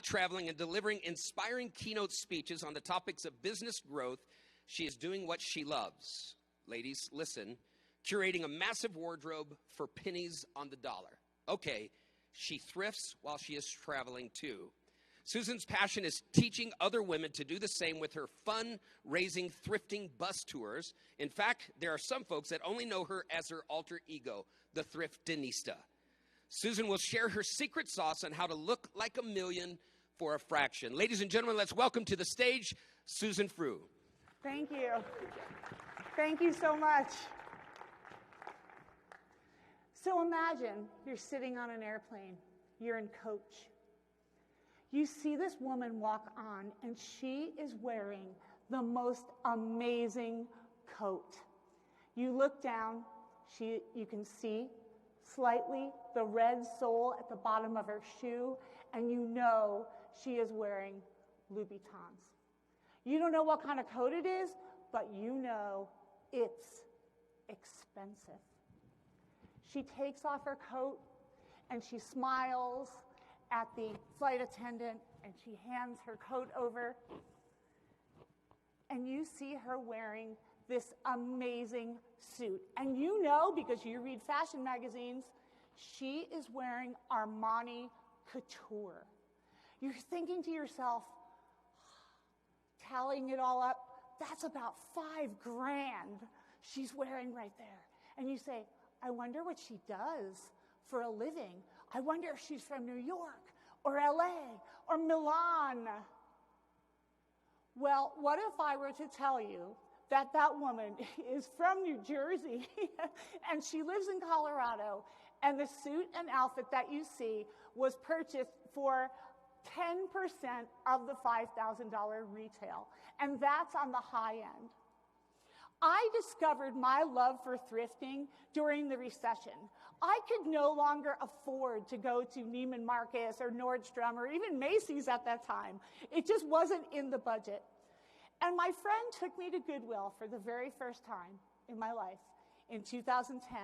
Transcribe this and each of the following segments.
traveling and delivering inspiring keynote speeches on the topics of business growth, she is doing what she loves. Ladies, listen, curating a massive wardrobe for pennies on the dollar. Okay, she thrifts while she is traveling too. Susan's passion is teaching other women to do the same with her fun-raising thrifting bus tours. In fact, there are some folks that only know her as her alter ego, the Thriftinista. Susan will share her secret sauce on how to look like a million for a fraction. Ladies and gentlemen, let's welcome to the stage Susan Frew. Thank you. Thank you so much. So imagine you're sitting on an airplane. You're in coach. You see this woman walk on, and she is wearing the most amazing coat. You look down, you can see slightly the red sole at the bottom of her shoe, and you know she is wearing Louboutins. You don't know what kind of coat it is, but you know it's expensive. She takes off her coat, and she smiles at the flight attendant, and she hands her coat over, and you see her wearing this amazing suit. And you know, because you read fashion magazines, she is wearing Armani Couture. You're thinking to yourself, tallying it all up, that's about $5,000 she's wearing right there. And you say, I wonder what she does for a living. I wonder if she's from New York or LA or Milan. Well, what if I were to tell you that that woman is from New Jersey and she lives in Colorado, and the suit and outfit that you see was purchased for 10% of the $5,000 retail, and that's on the high end. I discovered my love for thrifting during the recession. I could no longer afford to go to Neiman Marcus or Nordstrom or even Macy's at that time. It just wasn't in the budget. And my friend took me to Goodwill for the very first time in my life in 2010,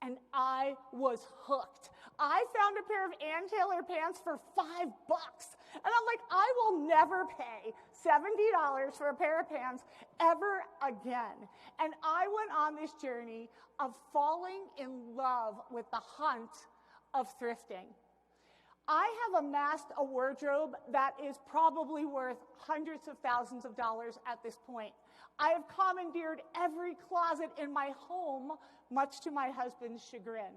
and I was hooked. I found a pair of Ann Taylor pants for $5. And I'm like, I will never pay $70 for a pair of pants ever again. And I went on this journey of falling in love with the hunt of thrifting. I have amassed a wardrobe that is probably worth hundreds of thousands of dollars at this point. I have commandeered every closet in my home, much to my husband's chagrin.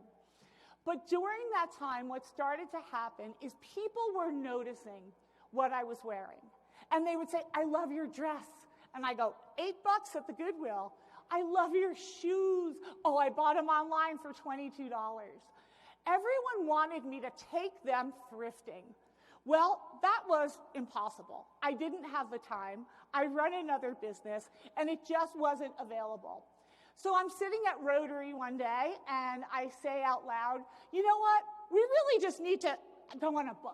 But during that time, what started to happen is people were noticing what I was wearing. And they would say, I love your dress. And I go, $8 at the Goodwill. I love your shoes. Oh, I bought them online for $22. Everyone wanted me to take them thrifting. Well, that was impossible. I didn't have the time. I run another business, and it just wasn't available. So I'm sitting at Rotary one day, and I say out loud, you know what? We really just need to go on a bus.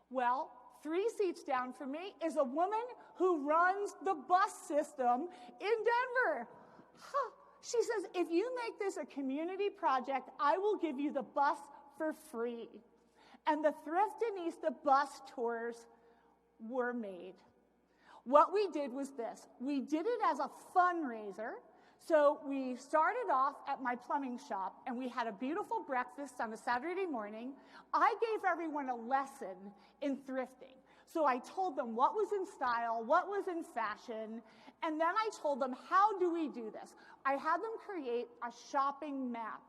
Well, 3 seats down from me is a woman who runs the bus system in Denver. She says, if you make this a community project, I will give you the bus for free. And the Thriftinista bus tours were made. What we did was this. We did it as a fundraiser. So we started off at my plumbing shop, and we had a beautiful breakfast on a Saturday morning. I gave everyone a lesson in thrifting. So I told them what was in style, what was in fashion, and then I told them, how do we do this? I had them create a shopping map.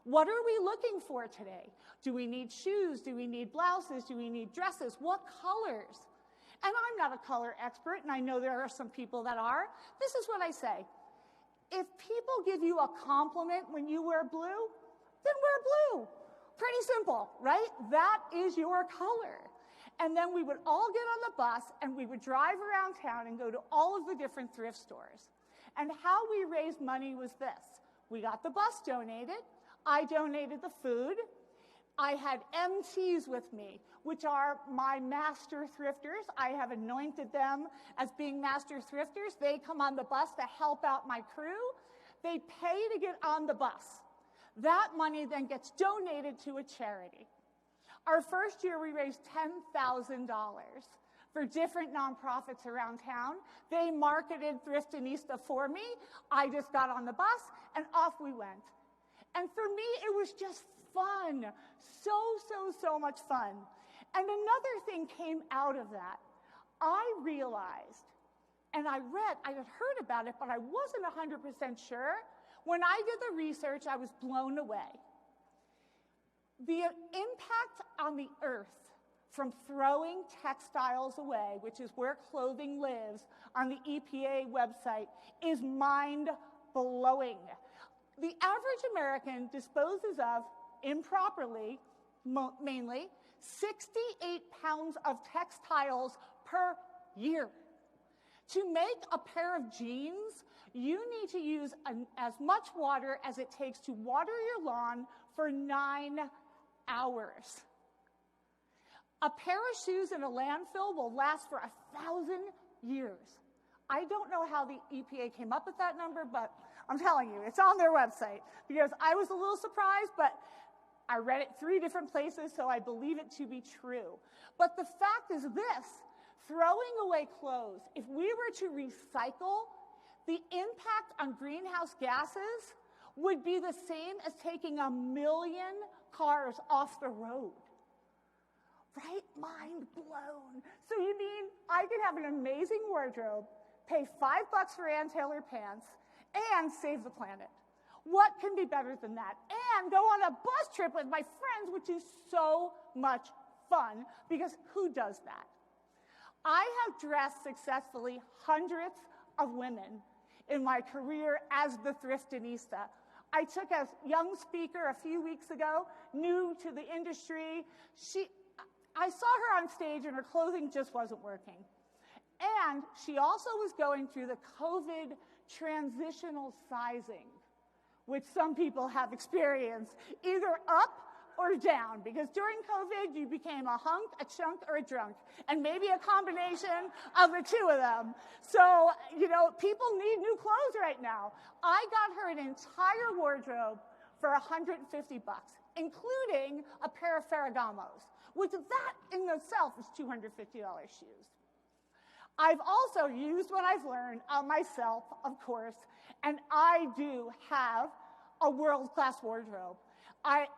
What are we looking for today? Do we need shoes? Do we need blouses? Do we need dresses? What colors? And I'm not a color expert, and I know there are some people that are. This is what I say. If people give you a compliment when you wear blue, then wear blue. Pretty simple, right? That is your color. And then we would all get on the bus, and we would drive around town and go to all of the different thrift stores. And how we raised money was this. We got the bus donated. I donated the food. I had MTs with me, which are my master thrifters. I have anointed them as being master thrifters. They come on the bus to help out my crew. They pay to get on the bus. That money then gets donated to a charity. Our first year, we raised $10,000 for different nonprofits around town. They marketed Thriftinista for me. I just got on the bus, and off we went. And for me, it was just fun. So much fun. And another thing came out of that. I realized, and I had heard about it, but I wasn't 100% sure. When I did the research, I was blown away. The impact on the earth from throwing textiles away, which is where clothing lives, on the EPA website, is mind-blowing. The average American disposes of, improperly, mainly, 68 pounds of textiles per year. To make a pair of jeans, you need to use as much water as it takes to water your lawn for 9 hours. A pair of shoes in a landfill will last for 1,000 years. I don't know how the EPA came up with that number, but I'm telling you, it's on their website, because I was a little surprised, but I read it 3 different places, so I believe it to be true. But the fact is this: throwing away clothes, if we were to recycle, the impact on greenhouse gases would be the same as taking 1 million cars off the road. Right? Mind blown. So you mean I could have an amazing wardrobe, pay $5 for Ann Taylor pants, and save the planet? What can be better than that? And go on a bus trip with my friends, which is so much fun, because who does that? I have dressed successfully hundreds of women in my career as the Thriftinista. I took a young speaker a few weeks ago, new to the industry. I saw her on stage and her clothing just wasn't working. And she also was going through the COVID transitional sizing, which some people have experienced, either up or down, because during COVID, you became a hunk, a chunk, or a drunk, and maybe a combination of the 2 of them. So, people need new clothes right now. I got her an entire wardrobe for $150, including a pair of Ferragamos, which that in itself is $250 shoes. I've also used what I've learned on myself, of course, and I do have a world-class wardrobe.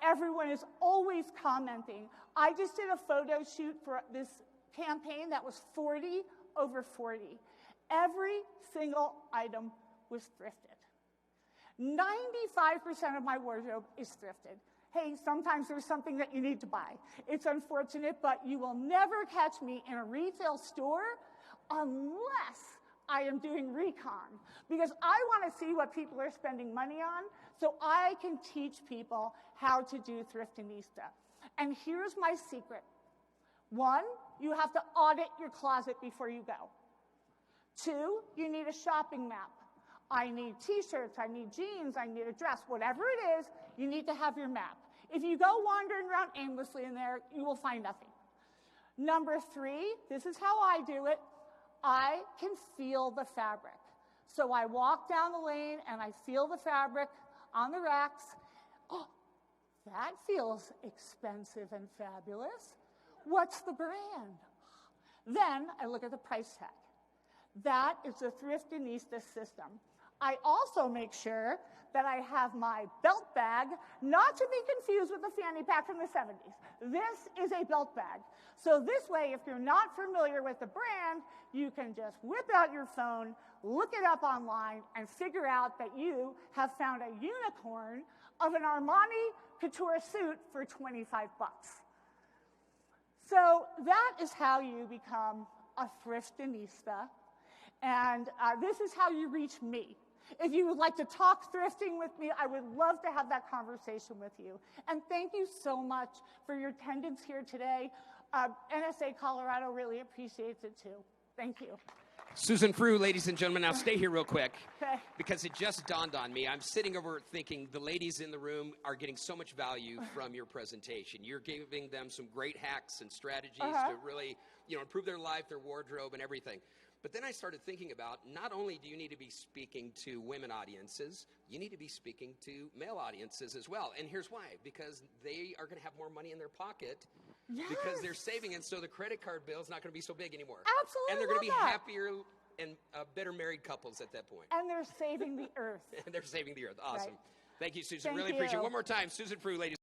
Everyone is always commenting. I just did a photo shoot for this campaign that was 40 over 40. Every single item was thrifted. 95% of my wardrobe is thrifted. Hey, sometimes there's something that you need to buy. It's unfortunate, but you will never catch me in a retail store unless I am doing recon, because I want to see what people are spending money on so I can teach people how to do Thriftinista. And here's my secret. 1, you have to audit your closet before you go. 2, you need a shopping map. I need t-shirts, I need jeans, I need a dress, whatever it is, you need to have your map. If you go wandering around aimlessly in there, you will find nothing. Number 3, this is how I do it. I can feel the fabric. So I walk down the lane and I feel the fabric on the racks. Oh, that feels expensive and fabulous. What's the brand? Then I look at the price tag. That is the Thriftinista system. I also make sure that I have my belt bag, not to be confused with the fanny pack from the 70s. This is a belt bag. So this way, if you're not familiar with the brand, you can just whip out your phone, look it up online, and figure out that you have found a unicorn of an Armani couture suit for $25. So that is how you become a Thriftinista. And this is how you reach me. If you would like to talk thrifting with me, I would love to have that conversation with you. And thank you so much for your attendance here today. NSA Colorado really appreciates it too. Thank you. Susan Frew, ladies and gentlemen, now stay here real quick, Okay. because it just dawned on me. I'm sitting over thinking the ladies in the room are getting so much value from your presentation. You're giving them some great hacks and strategies to really, improve their life, their wardrobe, and everything. But then I started thinking about, not only do you need to be speaking to women audiences, you need to be speaking to male audiences as well. And here's why: because they are going to have more money in their pocket because they're saving, and so the credit card bill is not going to be so big anymore. Absolutely. And they're going to be love that. happier and better married couples at that point. And they're saving the earth. And they're saving the earth. Awesome. Right. Thank you, Susan. Thank Really appreciate it. you. One more time, Susan Frew, ladies.